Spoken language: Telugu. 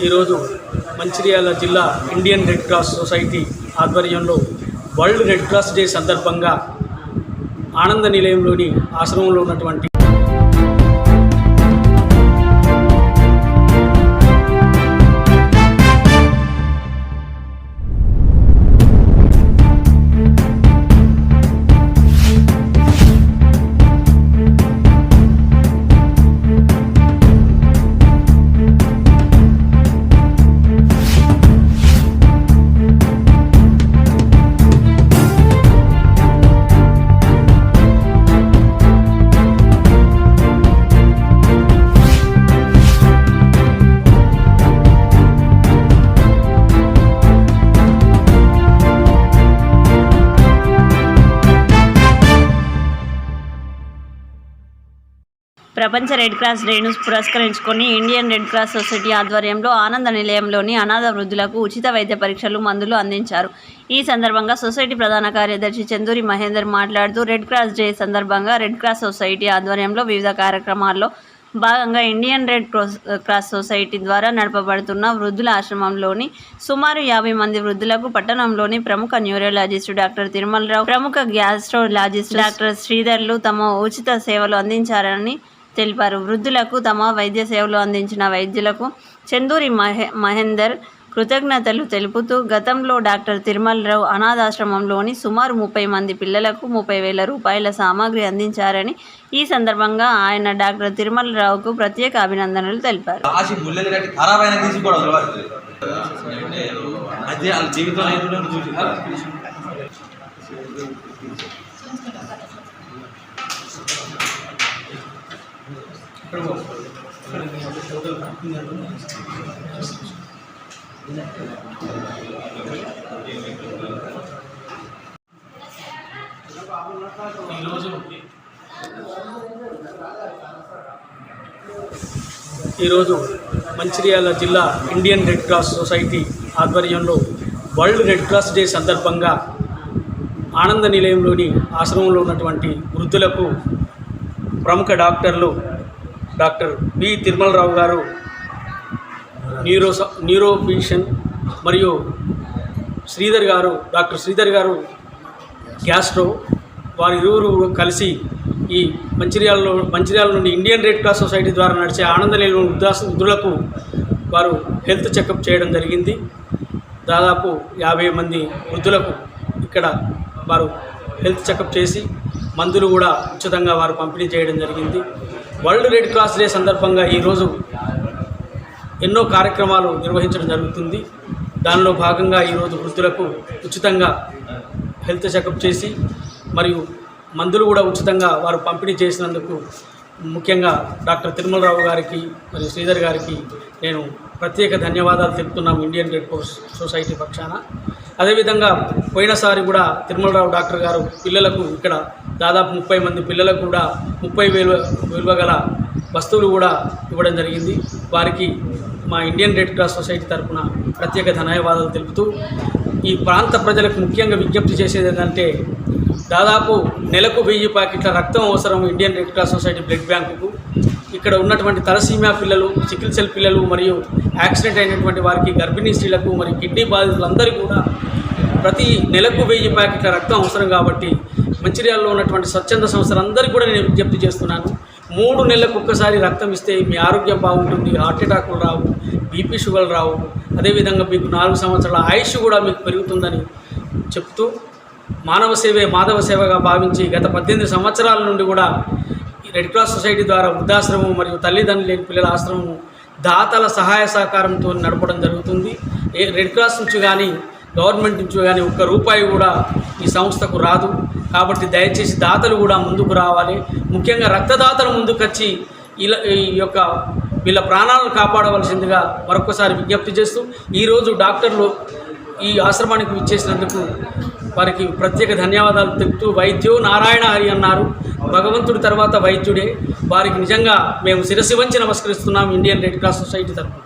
ఈరోజు మంచిర్యాల జిల్లా ఇండియన్ రెడ్ క్రాస్ సొసైటీ ఆధ్వర్యంలో వరల్డ్ రెడ్ క్రాస్ డే సందర్భంగా ఆనంద నిలయంలోని ఆశ్రమంలో ఉన్నటువంటి ప్రపంచ రెడ్ క్రాస్ డేను పురస్కరించుకొని ఇండియన్ రెడ్ క్రాస్ సొసైటీ ఆధ్వర్యంలో ఆనంద నిలయంలోని అనాథ వృద్ధులకు ఉచిత వైద్య పరీక్షలు మందులు అందించారు. ఈ సందర్భంగా సొసైటీ ప్రధాన కార్యదర్శి చందూరి మహేందర్ మాట్లాడుతూ రెడ్ క్రాస్ డే సందర్భంగా రెడ్ క్రాస్ సొసైటీ ఆధ్వర్యంలో వివిధ కార్యక్రమాల్లో భాగంగా ఇండియన్ రెడ్ క్రాస్ సొసైటీ ద్వారా నడపబడుతున్న వృద్ధుల ఆశ్రమంలోని సుమారు 50 మంది వృద్ధులకు పట్టణంలోని ప్రముఖ న్యూరాలజిస్ట్ డాక్టర్ తిరుమలరావు, ప్రముఖ గ్యాస్ట్రాలజిస్ట్ డాక్టర్ శ్రీధర్లు తమ ఉచిత సేవలు అందించారని తెలిపారు. వృద్ధులకు తమ వైద్య సేవలు అందించిన వైద్యులకు చందూరి మహేందర్ కృతజ్ఞతలు తెలుపుతూ గతంలో డాక్టర్ తిరుమలరావు అనాథాశ్రమంలోని సుమారు 30 మంది పిల్లలకు 30,000 రూపాయల సామాగ్రి అందించారని ఈ సందర్భంగా ఆయన డాక్టర్ తిరుమలరావుకు ప్రత్యేక అభినందనలు తెలిపారు. ఈరోజు మంచిర్యాల జిల్లా ఇండియన్ రెడ్ క్రాస్ సొసైటీ ఆధ్వర్యంలో వరల్డ్ రెడ్ క్రాస్ డే సందర్భంగా ఆనంద నిలయంలోని ఆశ్రమంలో ఉన్నటువంటి వృద్ధులకు ప్రముఖ డాక్టర్లు డాక్టర్ బి తిరుమలరావు గారు, న్యూరోఫిజిషియన్, మరియు శ్రీధర్ గారు, డాక్టర్ శ్రీధర్ గారు గ్యాస్ట్రో, వారిరువురు కలిసి ఈ మంచిర్యాల నుండి ఇండియన్ రెడ్ క్రాస్ సొసైటీ ద్వారా నడిచే ఆనంద నిలయం వృద్ధులకు వారు హెల్త్ చెకప్ చేయడం జరిగింది. దాదాపు 50 మంది వృద్ధులకు ఇక్కడ వారు హెల్త్ చెకప్ చేసి మందులు కూడా ఉచితంగా వారు పంపిణీ చేయడం జరిగింది. వరల్డ్ రెడ్ క్రాస్ డే సందర్భంగా ఈరోజు ఎన్నో కార్యక్రమాలు నిర్వహించడం జరుగుతుంది. దానిలో భాగంగా ఈరోజు వృద్ధులకు ఉచితంగా హెల్త్ చెకప్ చేసి మరియు మందులు కూడా ఉచితంగా వారు పంపిణీ చేసినందుకు ముఖ్యంగా డాక్టర్ తిరుమలరావు గారికి మరియు శ్రీధర్ గారికి నేను ప్రత్యేక ధన్యవాదాలు తెలుపుతున్నాము ఇండియన్ రెడ్ క్రాస్ సొసైటీ పక్షాన. అదేవిధంగా పోయినసారి కూడా తిరుమలరావు డాక్టర్ గారు పిల్లలకు ఇక్కడ దాదాపు 30 మంది పిల్లలకు కూడా 30,000 విలువ గల వస్తువులు కూడా ఇవ్వడం జరిగింది. వారికి మా ఇండియన్ రెడ్ క్రాస్ సొసైటీ తరఫున ప్రత్యేక ధన్యవాదాలు తెలుపుతూ ఈ ప్రాంత ప్రజలకు ముఖ్యంగా విజ్ఞప్తి చేసేది ఏంటంటే దాదాపు నెలకు 1000 ప్యాకెట్ల రక్తం అవసరం Indian red cross society blood బ్యాంకుకు. ఇక్కడ ఉన్నటువంటి తలసీమియా పిల్లలు, సికిల్ సెల్ పిల్లలు మరియు యాక్సిడెంట్ అయినటువంటి వారికి, గర్భిణీ స్త్రీలకు మరియు కిడ్నీ బాధితులందరికీ కూడా ప్రతి నెలకు 1000 ప్యాకెట్ల రక్తం అవసరం. కాబట్టి మంచిర్యాలలో ఉన్నటువంటి స్వచ్ఛంద సంస్థలందరికీ కూడా నేను విజ్ఞప్తి చేస్తున్నాను. 3 నెలలకు ఒక్కసారి రక్తం ఇస్తే మీ ఆరోగ్యం బాగుంటుంది, హార్ట్ అటాకులు రావు, బీపీ షుగర్ రావు, అదేవిధంగా మీకు 4 సంవత్సరాల ఆయుష్ కూడా మీకు పెరుగుతుందని చెప్తూ మానవ సేవే మాధవ సేవగా భావించి గత 18 సంవత్సరాల నుండి కూడా ఈ రెడ్ క్రాస్ సొసైటీ ద్వారా వృద్ధాశ్రమం మరియు తల్లిదండ్రులు లేని పిల్లల ఆశ్రమం దాతల సహాయ సహకారంతో నడపడం జరుగుతుంది. రెడ్ క్రాస్ నుంచి కానీ గవర్నమెంట్ నుంచి కానీ ₹1 కూడా ఈ సంస్థకు రాదు. కాబట్టి దయచేసి దాతలు కూడా ముందుకు రావాలి. ముఖ్యంగా రక్తదాతలు ముందుకొచ్చి వీళ్ళ ప్రాణాలను కాపాడవలసిందిగా మరొకసారి విజ్ఞప్తి చేస్తూ ఈరోజు డాక్టర్లు ఈ ఆశ్రమానికి విచ్చేసినందుకు వారికి ప్రత్యేక ధన్యవాదాలు తెలుపుతూ వైద్యో నారాయణ హరి అన్నారు. భగవంతుడి తర్వాత వైద్యుడే. వారికి నిజంగా మేము శిరస్సు వంచి నమస్కరిస్తున్నాం ఇండియన్ రెడ్ క్రాస్ సొసైటీ తరఫున.